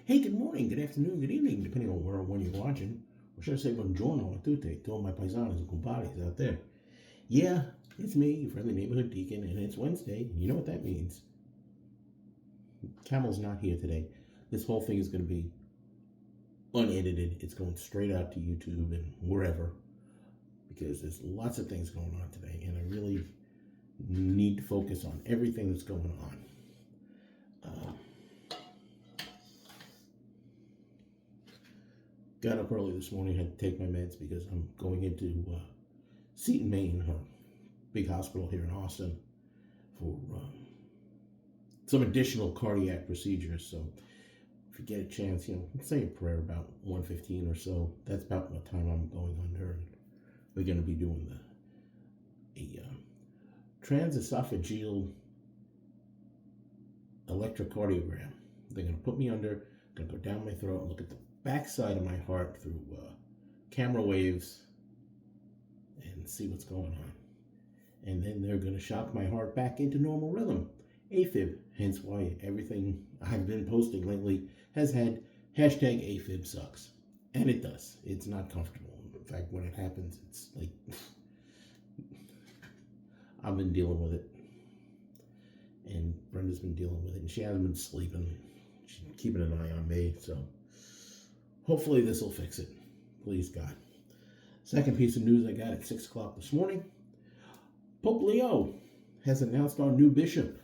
Hey, good morning, good afternoon, good evening, depending on where or when you're watching. Or should I say Buongiorno, tutti, to all my paisanos and compadres out there. Yeah, it's me, your friendly neighborhood Deacon, and it's Wednesday. You know what that means. Camel's not here today. This whole thing is going to be unedited. It's going straight out to YouTube and wherever, because there's lots of things going on today, and I really need to focus on everything that's going on. Got up early this morning, had to take my meds because I'm going into Seton, Maine, a big hospital here in Austin, for some additional cardiac procedures. So if you get a chance, say a prayer about 1:15 or so. That's about what time I'm going under. And we're going to be doing a transesophageal electrocardiogram. They're going to put me under, going to go down my throat and look at the backside of my heart through camera waves and see what's going on. And then they're going to shock my heart back into normal rhythm. AFib, hence why everything I've been posting lately has had hashtag AFib sucks. And it does. It's not comfortable. In fact, when it happens, it's like, I've been dealing with it. And Brenda's been dealing with it. And she hasn't been sleeping. She's keeping an eye on me, so hopefully this will fix it. Please, God. Second piece of news I got at 6 o'clock this morning. Pope Leo has announced our new bishop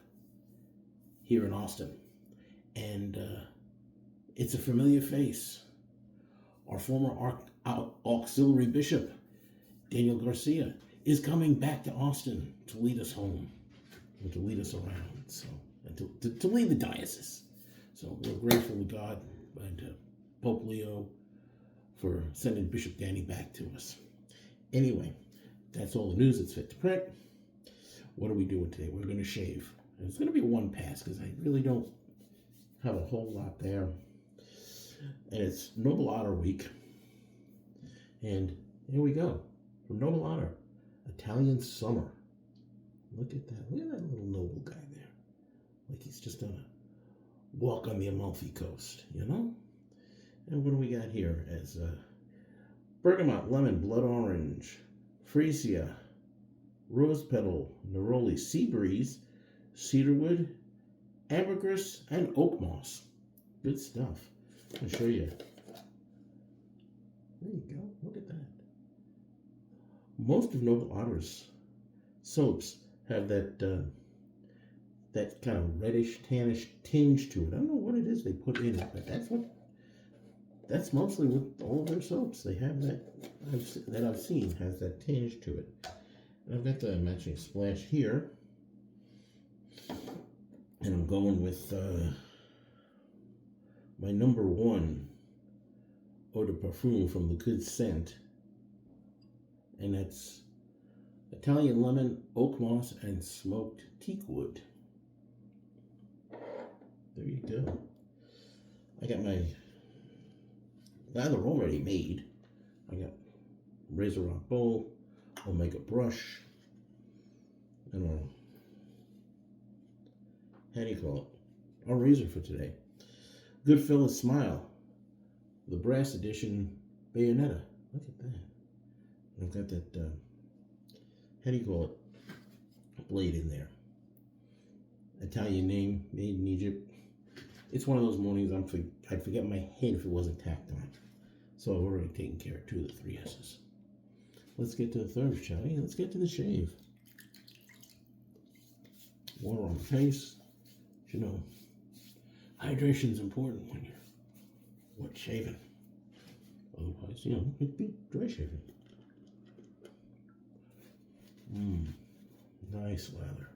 here in Austin. And it's a familiar face. Our former auxiliary bishop, Daniel Garcia, is coming back to Austin to lead us home, and to lead us around, so, and to lead the diocese. So we're grateful to God and Pope Leo for sending Bishop Danny back to us. Anyway, that's all the news that's fit to print. What are we doing today? We're going to shave. And it's going to be one pass because I really don't have a whole lot there. And it's Noble Otter week. And here we go. From Noble Otter, Italian summer. Look at that. Look at that little Noble guy there. Like he's just on a walk on the Amalfi Coast, And what do we got here as bergamot, lemon, blood orange, freesia, rose petal, neroli, sea breeze, cedarwood, ambergris, and oak moss. Good stuff. I'll show you. There you go. Look at that. Most of Noble Otter's soaps have that kind of reddish, tannish tinge to it. I don't know what it is they put in it, but that's mostly with all of their soaps. They have that I've seen has that tinge to it. And I've got the matching splash here. And I'm going with my number one eau de parfum from the Good Scent. And that's Italian lemon, oak moss, and smoked teak wood. There you go. I got my lather already made. I got Razorock bowl, Omega brush, and how do you call it? Our razor for today. GoodFellasSmile, the brass edition BAyonetta. Look at that. I've got that, how do you call it? Blade in there. Italian name, made in Egypt. It's one of those mornings I'd forget my head if it wasn't tacked on. So I've already taken care of 2 of the 3 S's. Let's get to the third, shall we? Let's get to the shave. Water on the face. Hydration is important when you're wet shaving. Otherwise, it'd be dry shaving. Nice lather.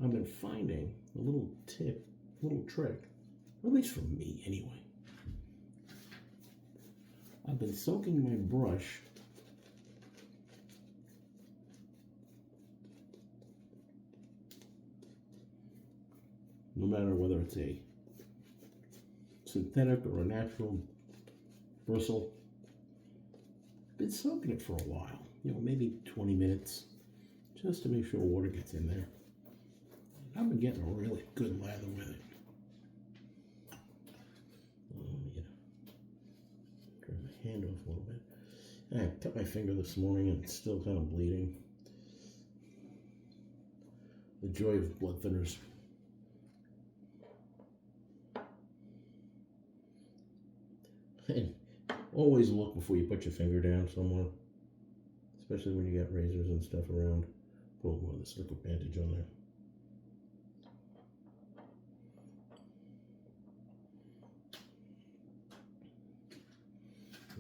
I've been finding a little trick, at least for me anyway. I've been soaking my brush no matter whether it's a synthetic or a natural bristle. Been soaking it for a while, maybe 20 minutes. just to make sure water gets in there. I've been getting a really good lather with it. Turn my hand off a little bit. I cut my finger this morning and it's still kind of bleeding. The joy of blood thinners. And always look before you put your finger down somewhere, especially when you got razors and stuff around. Put more of this liquid bandage on there.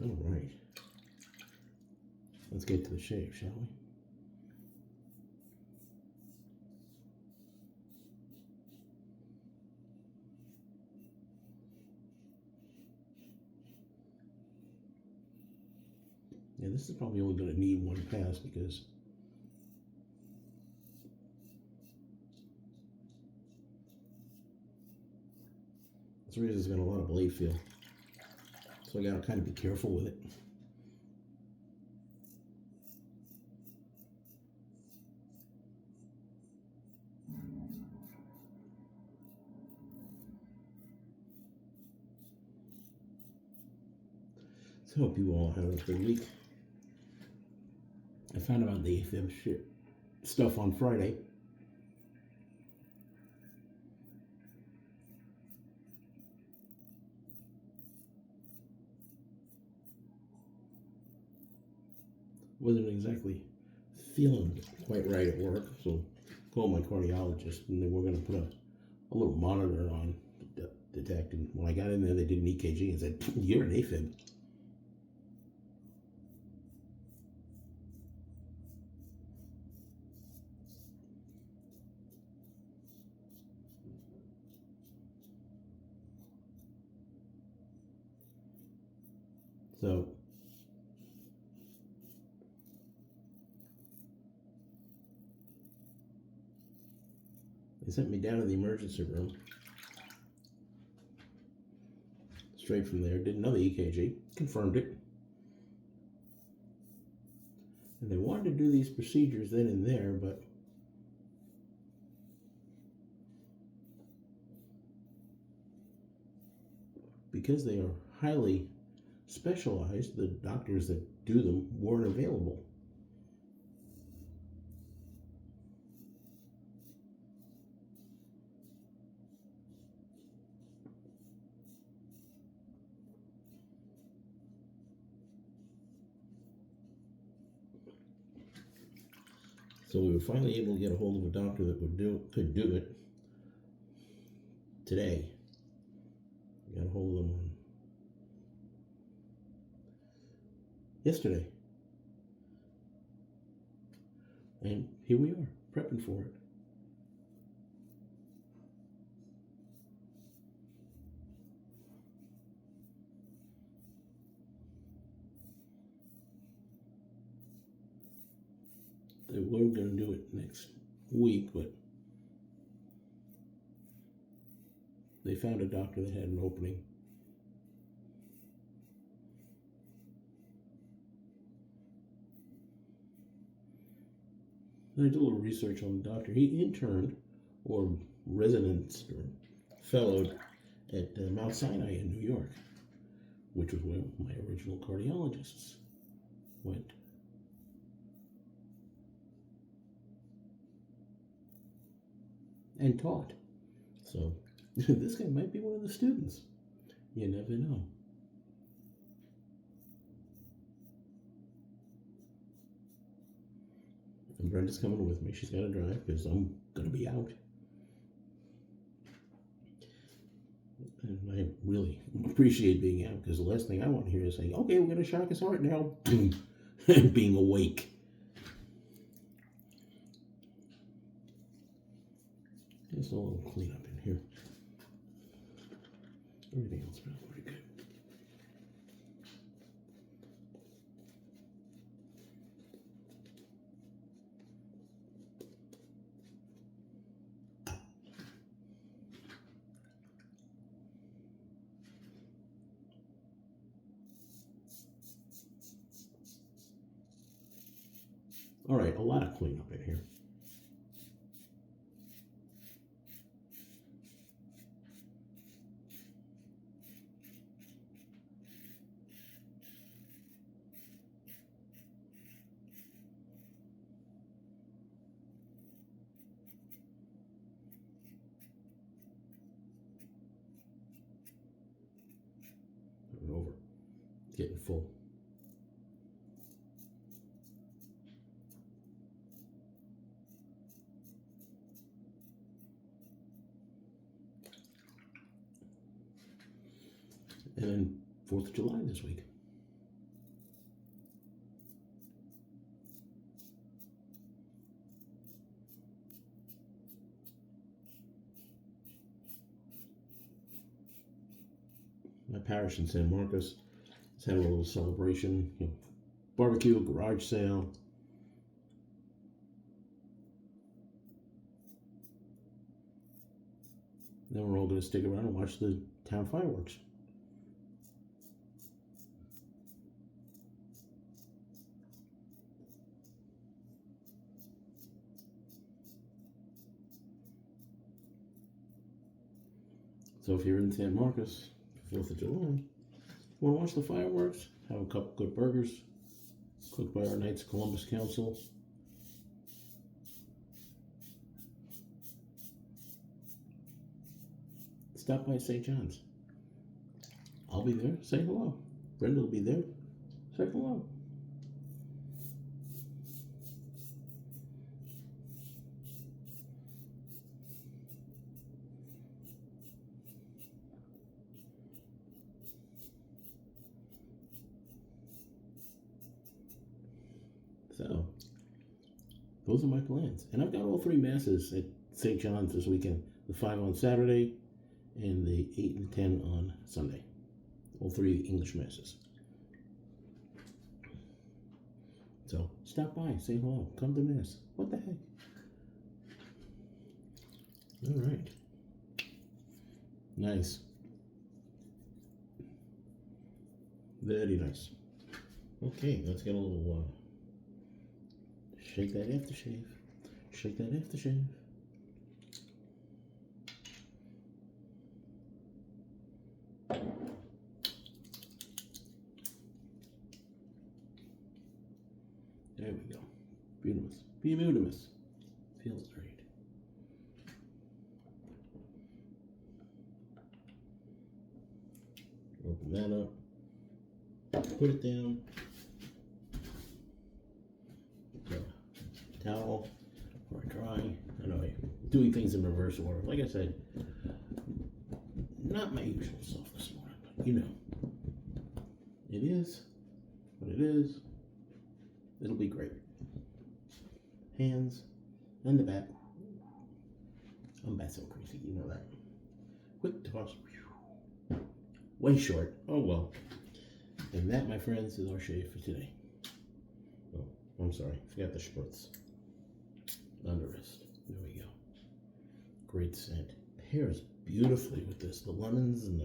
All right, let's get to the shave, shall we? Yeah, this is probably only going to need one pass because this razor's got a lot of blade feel, so I got to kind of be careful with it. So I hope you all have a good week. I found out the AFib stuff on Friday. Wasn't exactly feeling quite right at work, so called my cardiologist, and they were going to put a little monitor on to detect. And when I got in there, they did an EKG and said, "You're an AFib." So they sent me down to the emergency room. Straight from there, did another EKG, confirmed it. And they wanted to do these procedures then and there, but because they are highly specialized, the doctors that do them weren't available. So we were finally able to get a hold of a doctor that could do it today. Got a hold of them on yesterday. And here we are, prepping for it. They were going to do it next week, but they found a doctor that had an opening. And I did a little research on the doctor. He interned or residenced or fellowed at Mount Sinai in New York, which was where my original cardiologists went. And taught. So this guy might be one of the students. You never know. And Brenda's coming with me. She's got to drive because I'm going to be out. And I really appreciate being out because the last thing I want to hear is saying, "Okay, we're going to shock his heart now." And being awake. Just a little cleanup in here. Everything else smells pretty good. All right, a lot of cleanup in here. Getting full. And then 4th of July this week. My parish in San Marcos has had a little celebration, barbecue, garage sale. Then we're all going to stick around and watch the town fireworks. So if you're in San Marcos, 4th of July, want to watch the fireworks, have a couple good burgers, cooked by our Knights of Columbus Council. Stop by St. John's. I'll be there. Say hello. Brenda will be there. Say hello. So, those are my plans. And I've got all 3 masses at St. John's this weekend. The 5 on Saturday and the 8 and 10 on Sunday. All 3 English masses. So, stop by, say hello, come to mass. What the heck? All right. Nice. Very nice. Okay, let's get a little... shake that aftershave. Shake that aftershave. There we go. Beautiful. Beautiful. Feels great. Open that up. Put it down. Towel or dry. I know I'm doing things in reverse order. Like I said, not my usual self this morning, but you know, it is what it is. It'll be great. Hands and the back. I'm bat so crazy, you know that. Quick toss. Way short. Oh well. And that, my friends, is our shave for today. Oh, I'm sorry. Forgot the spritz. On the wrist. There we go. Great scent. Pairs beautifully with this. The lemons and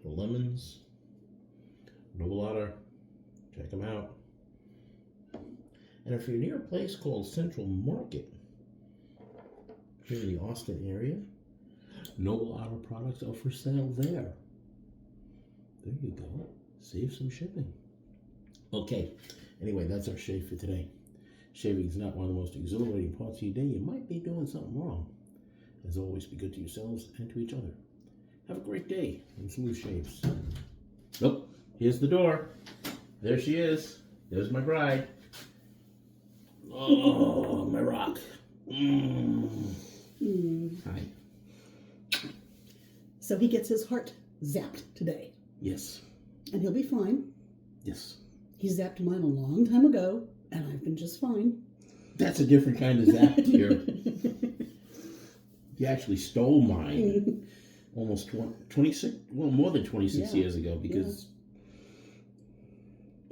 the lemons. Noble Otter. Check them out. And if you're near a place called Central Market, here in the Austin area, Noble Otter products are for sale there. There you go. Save some shipping. Okay. Anyway, that's our shave for today. Shaving is not one of the most exhilarating parts of your day. You might be doing something wrong. As always, be good to yourselves and to each other. Have a great day and smooth shaves. Nope. Here's the door. There she is. There's my bride. Oh, my rock. Hi. So he gets his heart zapped today. Yes. And he'll be fine. Yes. He zapped mine a long time ago, and I've been just fine. That's a different kind of zap here. He actually stole mine almost 26, well, more than 26 years ago because...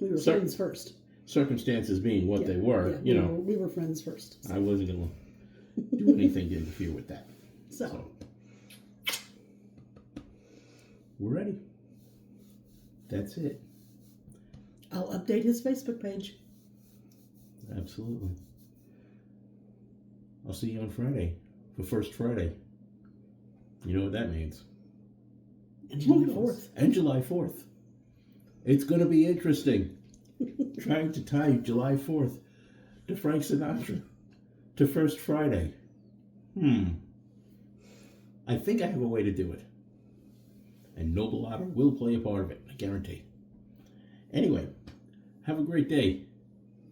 We were friends first. Circumstances being what they were, you know. We were friends first. So. I wasn't going to do anything to interfere with that. So. We're ready. That's it. I'll update his Facebook page. Absolutely. I'll see you on Friday for First Friday. You know what that means. And July 4th. And July 4th. It's going to be interesting. Trying to tie July 4th to Frank Sinatra to First Friday. I think I have a way to do it. And Noble Otter will play a part of it, I guarantee. Anyway, have a great day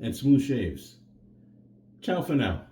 and smooth shaves. Ciao for now.